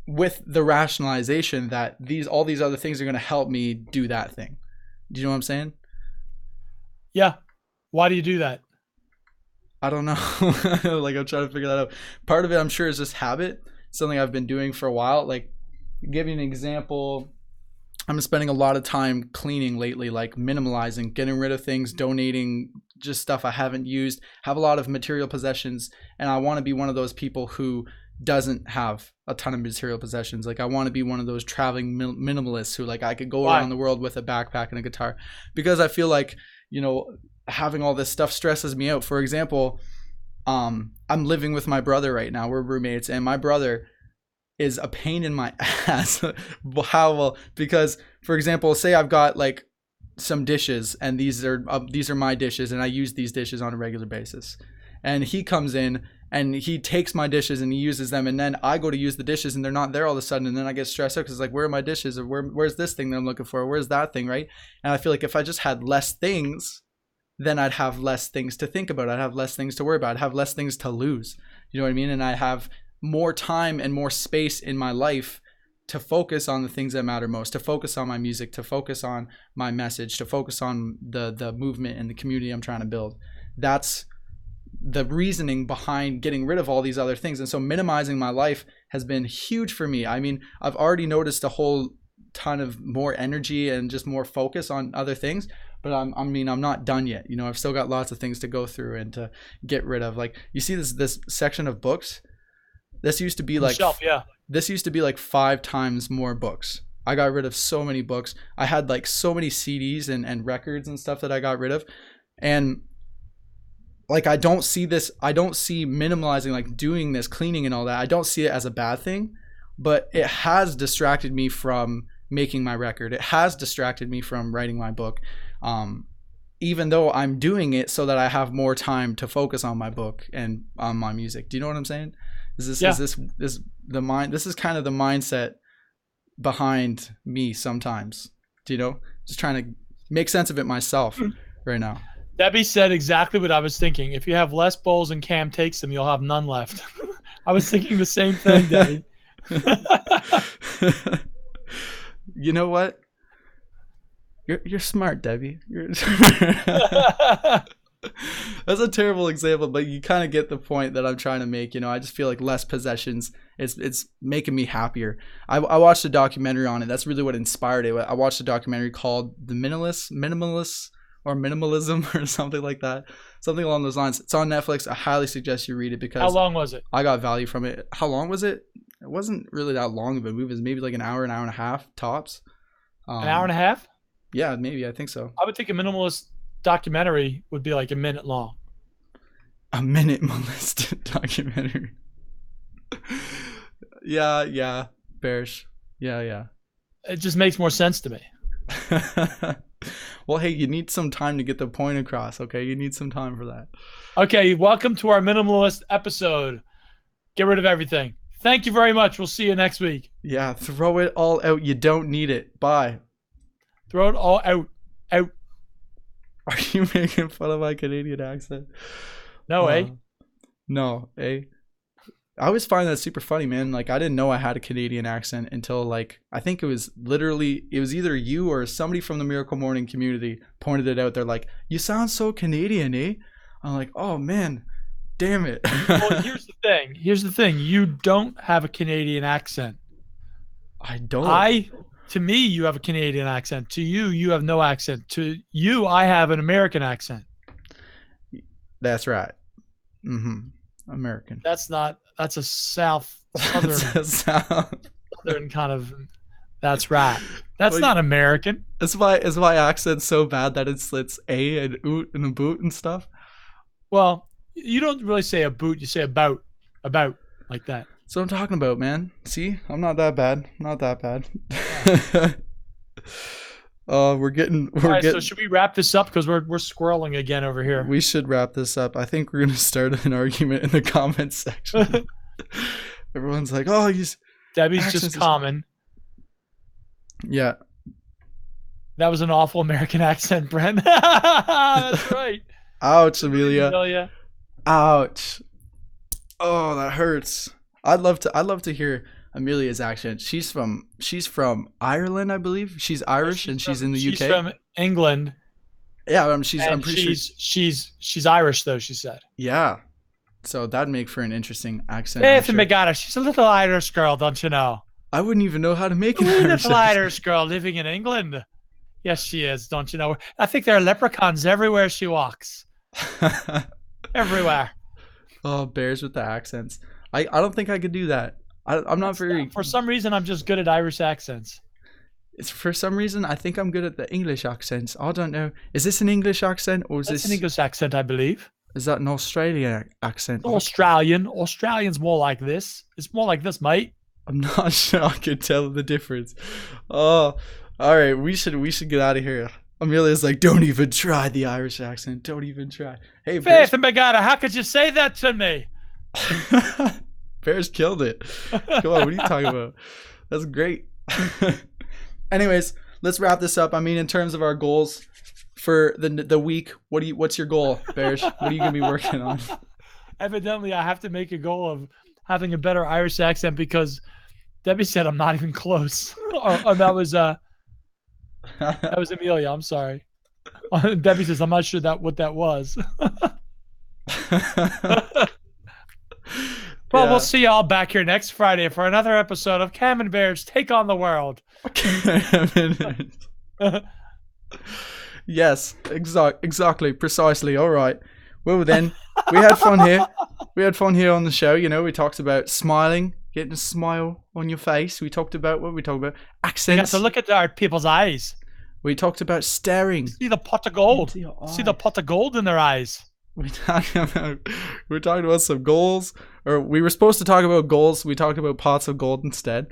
with the rationalization that all these other things are going to help me do that thing. Do you know what I'm saying? Yeah. Why do you do that? I don't know. Like, I'm trying to figure that out. Part of it, I'm sure, is just habit. Something I've been doing for a while. Like, give you an example. I'm spending a lot of time cleaning lately, like minimalizing, getting rid of things, donating just stuff I haven't used, have a lot of material possessions. And I want to be one of those people who doesn't have a ton of material possessions. Like, I want to be one of those traveling minimalists who, like, I could go around the world with a backpack and a guitar, because I feel like, having all this stuff stresses me out. For example, I'm living with my brother right now. We're roommates, and my brother is a pain in my ass. How? Well, because, for example, say I've got like some dishes, and these are my dishes, and I use these dishes on a regular basis, and he comes in and he takes my dishes and he uses them, and then I go to use the dishes and they're not there all of a sudden, and then I get stressed out because it's like, where are my dishes, or where's this thing that I'm looking for, where's that thing, right? And I feel like if I just had less things, then I'd have less things to think about, I'd have less things to worry about, I'd have less things to lose, you know what I mean? And I have more time and more space in my life to focus on the things that matter most, to focus on my music, to focus on my message, to focus on the movement and the community I'm trying to build. That's the reasoning behind getting rid of all these other things. And so minimizing my life has been huge for me. I mean, I've already noticed a whole ton of more energy and just more focus on other things, but I mean, I'm not done yet. You know, I've still got lots of things to go through and to get rid of. Like, you see this section of books. This used to be like Shelf, yeah. This used to be like 5 times more books. I got rid of so many books. I had like so many CDs and records and stuff that I got rid of, and like I don't see minimalizing, like doing this cleaning and all that. I don't see it as a bad thing, but it has distracted me from making my record. It has distracted me from writing my book. Even though I'm doing it so that I have more time to focus on my book and on my music. Do you know what I'm saying? Is this the mind? This is kind of the mindset behind me sometimes. Do you know? Just trying to make sense of it myself right now. Debbie said exactly what I was thinking. If you have less bowls and Cam takes them, you'll have none left. I was thinking the same thing, Debbie. You know what? You're smart, Debbie. That's a terrible example, but you kind of get the point that I'm trying to make. You know, I just feel like less possessions. It's making me happier. I watched a documentary on it. That's really what inspired it. I watched a documentary called The Minimalists or Minimalism or something like that. Something along those lines. It's on Netflix. I highly suggest you read it because how long was it? I got value from it. How long was it? It wasn't really that long of a movie. It was maybe like an hour and a half tops. An hour and a half? Yeah, maybe. I think so. I would think a minimalist documentary would be like a minute long. A minimalist documentary. Yeah, Bearj. Yeah. It just makes more sense to me. Well, hey, you need some time to get the point across, okay? You need some time for that. Okay, welcome to our minimalist episode. Get rid of everything. Thank you very much. We'll see you next week. Yeah, throw it all out. You don't need it. Bye. Throw it all out. Out. Are you making fun of my Canadian accent? No, No, I always find that super funny, man. Like, I didn't know I had a Canadian accent until, like, I think it was either you or somebody from the Miracle Morning community pointed it out. They're like, you sound so Canadian, eh? I'm like, oh, man, damn it. Well, here's the thing. You don't have a Canadian accent. I don't. To me, you have a Canadian accent. To you, you have no accent. To you, I have an American accent. That's right. American. That's a southern kind of. That's right. That's not American. Is my accent so bad that it's a and oot and a boot and stuff? Well, you don't really say a boot. You say about like that. That's what I'm talking about, man. See, I'm not that bad. Not that bad. We're getting. So should we wrap this up because we're squirreling again over here? We should wrap this up. I think we're gonna start an argument in the comments section. Everyone's like, "Oh, Debbie's just common." Yeah. That was an awful American accent, Bren. That's right. Ouch, Amelia. Ouch. Oh, that hurts. I'd love to hear Amelia's accent. She's from Ireland, I believe. She's Irish and she's in the UK. She's from England. Yeah, I'm pretty sure she's Irish though, she said. Yeah. So that'd make for an interesting accent. She's a little Irish girl, don't you know? I wouldn't even know how to make an little Irish girl living in England. Yes, she is, don't you know? I think there are leprechauns everywhere she walks. Everywhere. Oh, Bears with the accents. I don't think I could do that. I'm not very. For some reason, I'm just good at Irish accents. For some reason, I think I'm good at the English accents. I don't know. Is this an English accent or is this an English accent? I believe. Is that an Australian accent? Australian. Australian's more like this. It's more like this, mate. I'm not sure I could tell the difference. Oh, all right. We should get out of here. Amelia's like, don't even try the Irish accent. Don't even try. Hey, Faith and Begata, how could you say that to me? Bears killed it. Come on, what are you talking about? That's great. Anyways, let's wrap this up. I mean, in terms of our goals for the week, what's your goal, Bearj? What are you gonna be working on? Evidently, I have to make a goal of having a better Irish accent because Debbie said I'm not even close. or that was Amelia. I'm sorry. Debbie says I'm not sure what that was. Well, we'll see y'all back here next Friday for another episode of Cam and Bearj Take on the World. Yes, exactly, precisely. All right. Well, then, we had fun here. We had fun here on the show. You know, we talked about smiling, getting a smile on your face. We talked about what we talked about You got accents. to look at our people's eyes. We talked about staring. See the pot of gold. into your See the eyes. pot of gold in their eyes. We're talking about some goals, or we were supposed to talk about goals. We talked about pots of gold instead.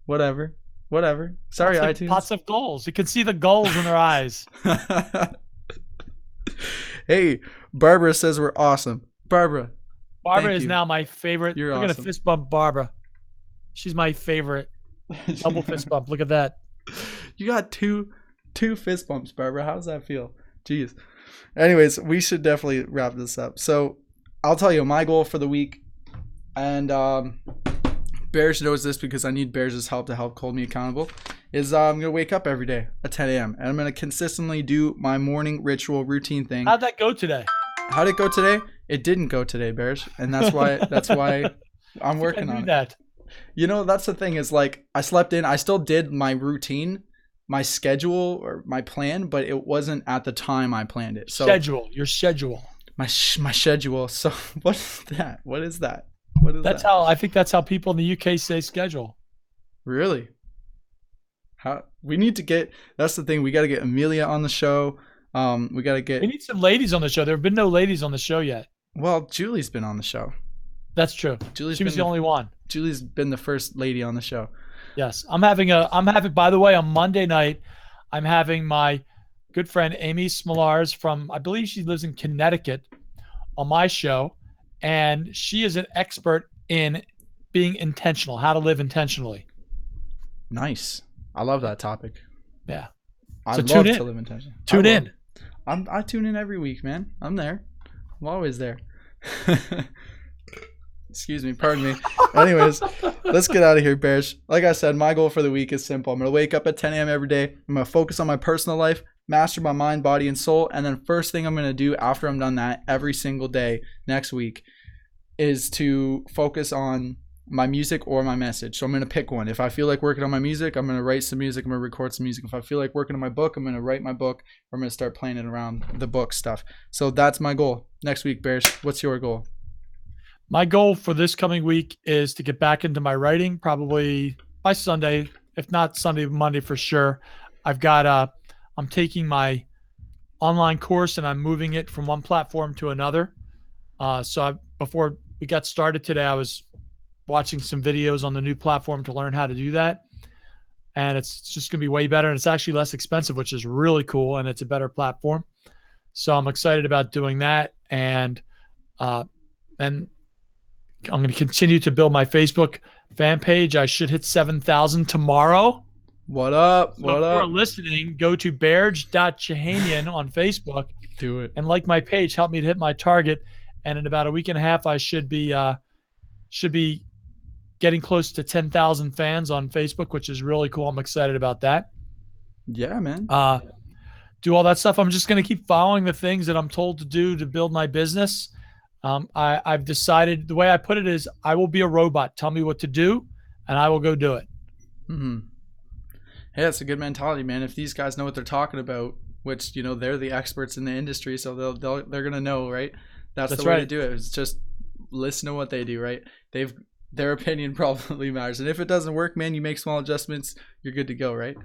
Whatever. Sorry, iTunes. Pots of goals. You can see the goals in their eyes. Hey, Barbara says we're awesome. Barbara Barbara thank is you. now my favorite. You're Look at awesome. a fist bump, Barbara. She's my favorite. Double fist bump. Look at that. You got two fist bumps, Barbara. How does that feel? Jeez. Anyways, we should definitely wrap this up. So I'll tell you my goal for the week, and Bearj knows this because I need Bearj's help to help hold me accountable, is I'm going to wake up every day at 10 a.m. and I'm going to consistently do my morning ritual routine thing. How'd that go today? How'd it go today? It didn't go today, Bearj, and that's why I'm working on it. That. You know, that's the thing is, like, I slept in. I still did my routine, my schedule, or my plan, but it wasn't at the time I planned it. So Your schedule. my schedule. So what is that? What is that? I think that's how people in the UK say schedule. Really? How we need to get? That's the thing. We got to get Amelia on the show. We got to get. We need some ladies on the show. There have been no ladies on the show yet. Well, Julie's been on the show. That's true. She was the only one. Julie's been the first lady on the show. Yes. I'm having, by the way, on Monday night, I'm having my good friend Amy Smolars from, I believe she lives in Connecticut, on my show. And she is an expert in being intentional, how to live intentionally. Nice. I love that topic. Yeah. I So love tune to in. live intentionally. Tune in. I tune in every week, man. I'm there. I'm always there. Excuse me, pardon me. Anyways, let's get out of here, Bearj. Like I said, my goal for the week is simple. I'm going to wake up at 10 a.m. every day. I'm going to focus on my personal life, master my mind, body, and soul. And then first thing I'm going to do after I'm done that every single day next week is to focus on my music or my message. So I'm going to pick one. If I feel like working on my music, I'm going to write some music. I'm going to record some music. If I feel like working on my book, I'm going to write my book. Or I'm going to start playing it around the book stuff. So that's my goal next week, Bearj. What's your goal? My goal for this coming week is to get back into my writing, probably by Sunday, if not Sunday, Monday for sure. I'm taking my online course and I'm moving it from one platform to another. Before we got started today, I was watching some videos on the new platform to learn how to do that. And it's just going to be way better. And it's actually less expensive, which is really cool. And it's a better platform. So I'm excited about doing that. And I'm going to continue to build my Facebook fan page. I should hit 7,000 tomorrow. What up? So if you're listening, go to bearj.chahanian on Facebook. Do it. And like my page, help me to hit my target. And in about a week and a half, I should be getting close to 10,000 fans on Facebook, which is really cool. I'm excited about that. Yeah, man. Do all that stuff. I'm just going to keep following the things that I'm told to do to build my business. I've decided, the way I put it is, I will be a robot. Tell me what to do, and I will go do it. Mm-hmm. Hey, that's a good mentality, man. If these guys know what they're talking about, which, you know, they're the experts in the industry, so they're gonna know, right? That's the way to do it. It's just listen to what they do, right? Their opinion probably matters, and if it doesn't work, man, you make small adjustments, you're good to go, right?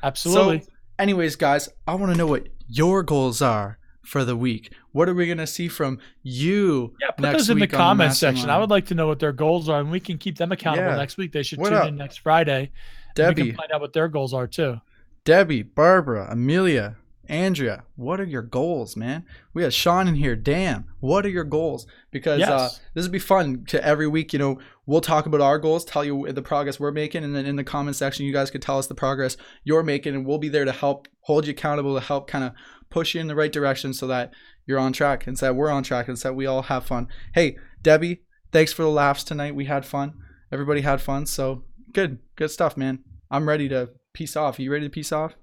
Absolutely. So, anyways, guys, I want to know what your goals are for the week. What are we going to see from you? Yeah, put those in the comments section. I would like to know what their goals are, and we can keep them accountable next week. They should tune in next Friday. Debbie, we can find out what their goals are too. Debbie, Barbara, Amelia, Andrea, what are your goals, man? We got Sean in here. Dan, what are your goals? Because this would be fun to every week, you know, we'll talk about our goals, tell you the progress we're making, and then in the comment section, you guys could tell us the progress you're making, and we'll be there to help hold you accountable, to help kind of push you in the right direction so that you're on track and so that we're on track and so that we all have fun. Hey, Debbie, thanks for the laughs tonight. We had fun. Everybody had fun. So good stuff, man. I'm ready to peace off. Are you ready to peace off?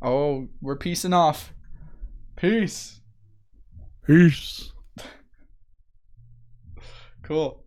Oh, we're peacing off. Peace. Peace. Cool.